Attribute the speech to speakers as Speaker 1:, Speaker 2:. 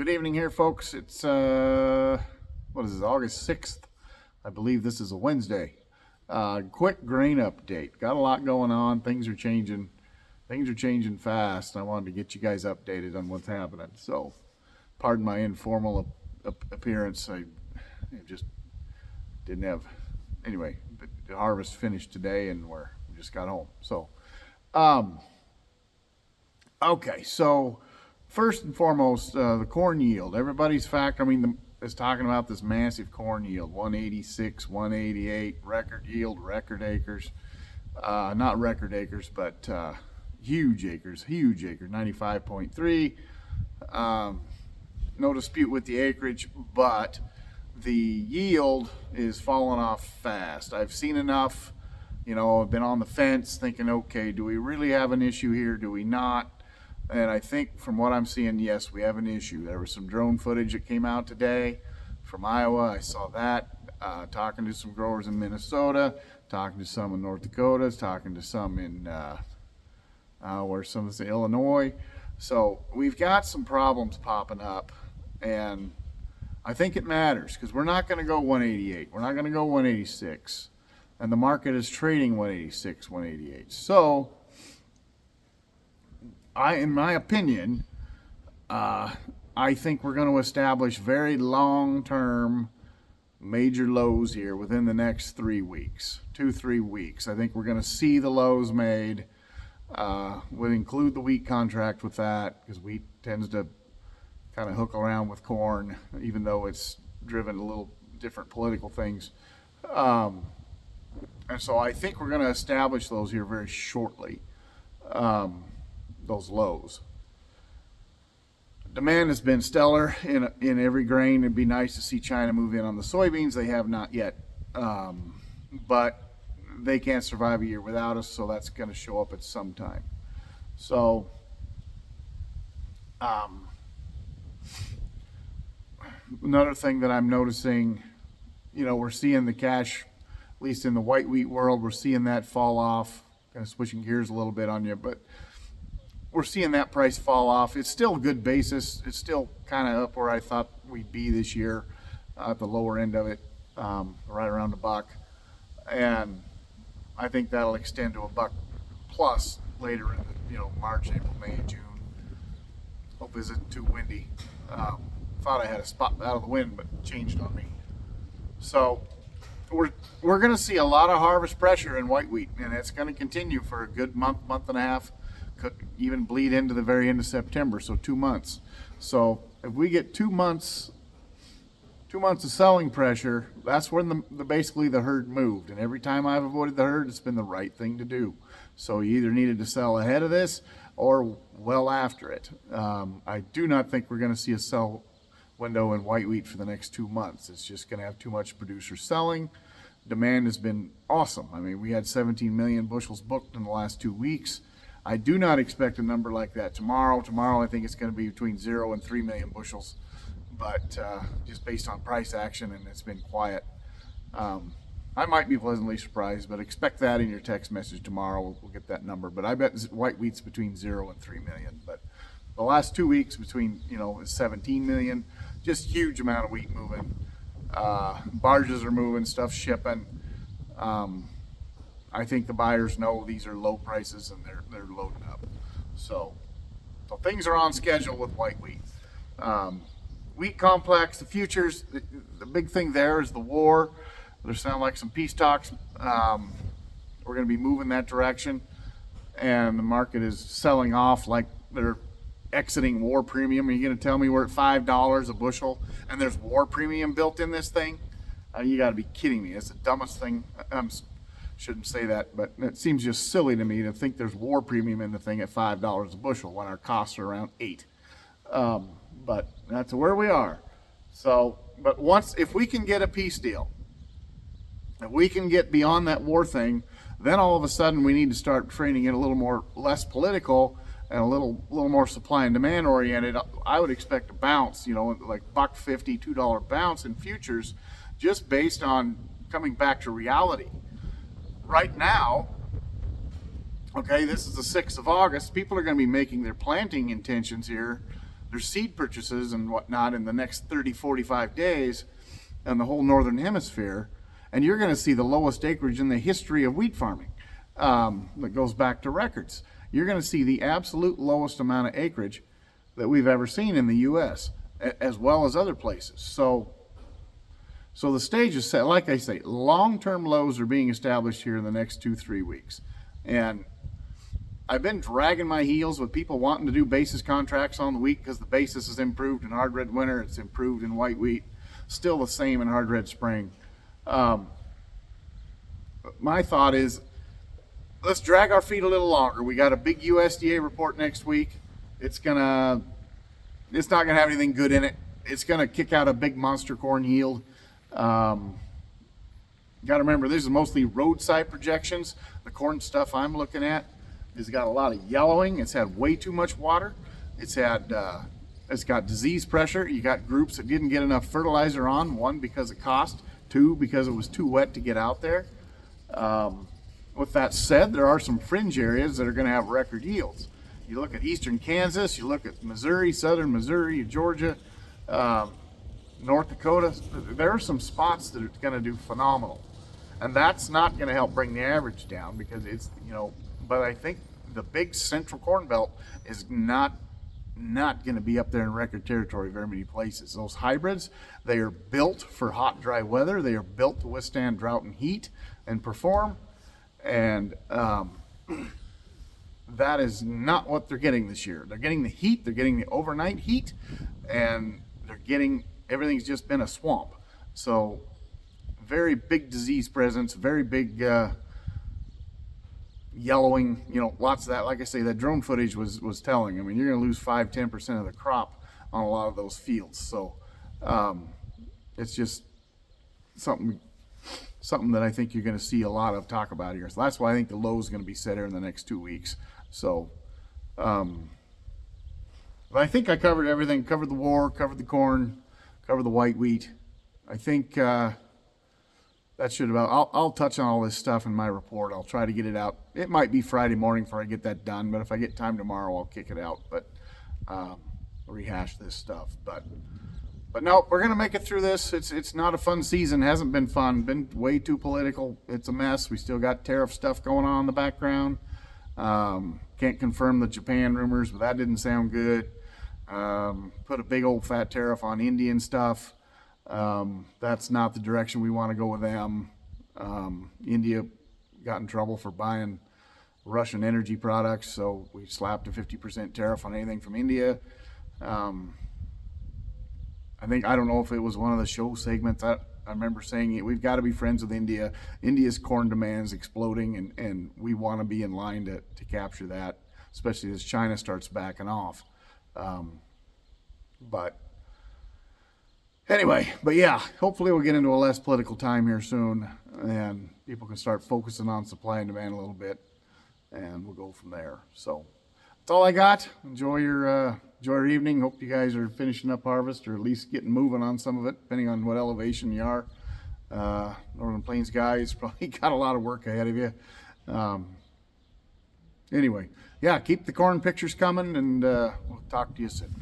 Speaker 1: Good evening here, folks. It's, what is it, August 6th? I believe this is a Wednesday. Quick grain update. Got a lot going on. Things are changing. Things are changing fast. I wanted to get you guys updated on what's happening. So, pardon my informal appearance. I just didn't have, anyway, the harvest finished today and we just got home. So, okay, so first and foremost, the corn yield. Everybody's is talking about this massive corn yield, 186, 188, record yield, record acres. Not record acres, but huge acres, 95.3. No dispute with the acreage, but the yield is falling off fast. I've seen enough, I've been on the fence thinking, okay, do we really have an issue here? Do we not? And I think from what I'm seeing, yes, we have an issue. There was some drone footage that came out today from Iowa. I saw that. Talking to some growers in Minnesota, talking to some in North Dakota, talking to some in Illinois. So we've got some problems popping up, and I think it matters because we're not going to go 188. We're not going to go 186, and the market is trading 186, 188. So in my opinion, I think we're going to establish very long-term major lows here within the next 3 weeks, 2-3 weeks. I think we're going to see the lows made. Would include the wheat contract with that because wheat tends to kind of hook around with corn, even though it's driven a little different political things. And so I think we're going to establish those here very shortly. Those lows. Demand has been stellar in every grain. It'd be nice to see China move in on the soybeans. They have not yet, but they can't survive a year without us, so that's going to show up at some time. So, another thing that I'm noticing, we're seeing the cash, at least in the white wheat world, we're seeing that fall off. Kind of switching gears a little bit on you, but we're seeing that price fall off. It's still a good basis. It's still kind of up where I thought we'd be this year, at the lower end of it, right around $1. And I think that'll extend to $1 plus later in the, March, April, May, June. Hope it isn't too windy. Thought I had a spot out of the wind, but changed on me. So we're going to see a lot of harvest pressure in white wheat, and it's going to continue for a good month and a half. Could even bleed into the very end of September, so 2 months. So if we get 2 months of selling pressure, that's when basically the herd moved. And every time I've avoided the herd, it's been the right thing to do. So you either needed to sell ahead of this or well after it. I do not think we're going to see a sell window in white wheat for the next 2 months. It's just going to have too much producers selling. Demand has been awesome. I mean, we had 17 million bushels booked in the last 2 weeks. I do not expect a number like that tomorrow. Tomorrow, I think it's going to be between 0 and 3 million bushels, but just based on price action, and it's been quiet. I might be pleasantly surprised, but expect that in your text message tomorrow. We'll get that number, but I bet white wheat's between 0 and 3 million. But the last 2 weeks between, 17 million, just huge amount of wheat moving. Barges are moving, stuff shipping. I think the buyers know these are low prices and they're loading up. So things are on schedule with white wheat. Wheat complex, the futures, the big thing there is the war. There sound like some peace talks. We're going to be moving that direction, and the market is selling off like they're exiting war premium. Are you going to tell me we're at $5 a bushel and there's war premium built in this thing? You got to be kidding me. It's the dumbest thing. Shouldn't say that, but it seems just silly to me to think there's war premium in the thing at $5 a bushel when our costs are around $8. But that's where we are. So, but if we can get a peace deal, if we can get beyond that war thing, then all of a sudden we need to start trading it a little less political and a little more supply and demand oriented. I would expect a bounce, like $1.50, $2 bounce in futures, just based on coming back to reality. Right now, okay, this is the 6th of August. People are going to be making their planting intentions here their seed purchases and whatnot in the next 30, 45 days in the whole northern hemisphere, and you're going to see the lowest acreage in the history of wheat farming that goes back to records. You're going to see the absolute lowest amount of acreage that we've ever seen in the U.S., as well as other places. So the stage is set. Like I say, long-term lows are being established here in the next 2-3 weeks. And I've been dragging my heels with people wanting to do basis contracts on the wheat because the basis has improved in hard red winter, it's improved in white wheat, still the same in hard red spring. My thought is, let's drag our feet a little longer. We got a big USDA report next week. It's not gonna have anything good in it. It's gonna kick out a big monster corn yield. Got to remember, this is mostly roadside projections. The corn stuff I'm looking at has got a lot of yellowing. It's had way too much water. It's got disease pressure. You got groups that didn't get enough fertilizer on, one, because of cost, two, because it was too wet to get out there. With that said, there are some fringe areas that are going to have record yields. You look at eastern Kansas, you look at Missouri, southern Missouri, Georgia, North Dakota. There are some spots that are going to do phenomenal, and that's not going to help bring the average down because it's, but I think the big central corn belt is not going to be up there in record territory very many places. Those hybrids, they are built for hot, dry weather. They are built to withstand drought and heat and perform, and that is not what they're getting this year. They're getting the heat, they're getting the overnight heat, and everything's just been a swamp. So very big disease presence, very big yellowing, lots of that. Like I say, that drone footage was telling. I mean, you're going to lose 5-10% of the crop on a lot of those fields. So it's just something that I think you're going to see a lot of talk about here. So that's why I think the low is going to be set here in the next 2 weeks. So, but I think I covered everything. Covered the war, covered the corn, covered the white wheat. I think that should about. I'll touch on all this stuff in my report. I'll try to get it out. It might be Friday morning before I get that done, but if I get time tomorrow, I'll kick it out. But rehash this stuff. But no, we're gonna make it through this. It's not a fun season. Hasn't been fun. Been way too political. It's a mess. We still got tariff stuff going on in the background. Can't confirm the Japan rumors, but that didn't sound good. Put a big old fat tariff on Indian stuff. That's not the direction we want to go with them. India got in trouble for buying Russian energy products, so we slapped a 50% tariff on anything from India. I don't know if it was one of the show segments. I remember saying it. We've got to be friends with India. India's corn demand's exploding, and we want to be in line to capture that, especially as China starts backing off. But anyway, yeah, hopefully we'll get into a less political time here soon, and people can start focusing on supply and demand a little bit, and we'll go from there. So that's all I got. Enjoy your evening. Hope you guys are finishing up harvest, or at least getting moving on some of it, depending on what elevation you are. Northern Plains guys probably got a lot of work ahead of you. Anyway, yeah, keep the corn pictures coming, and we'll talk to you soon.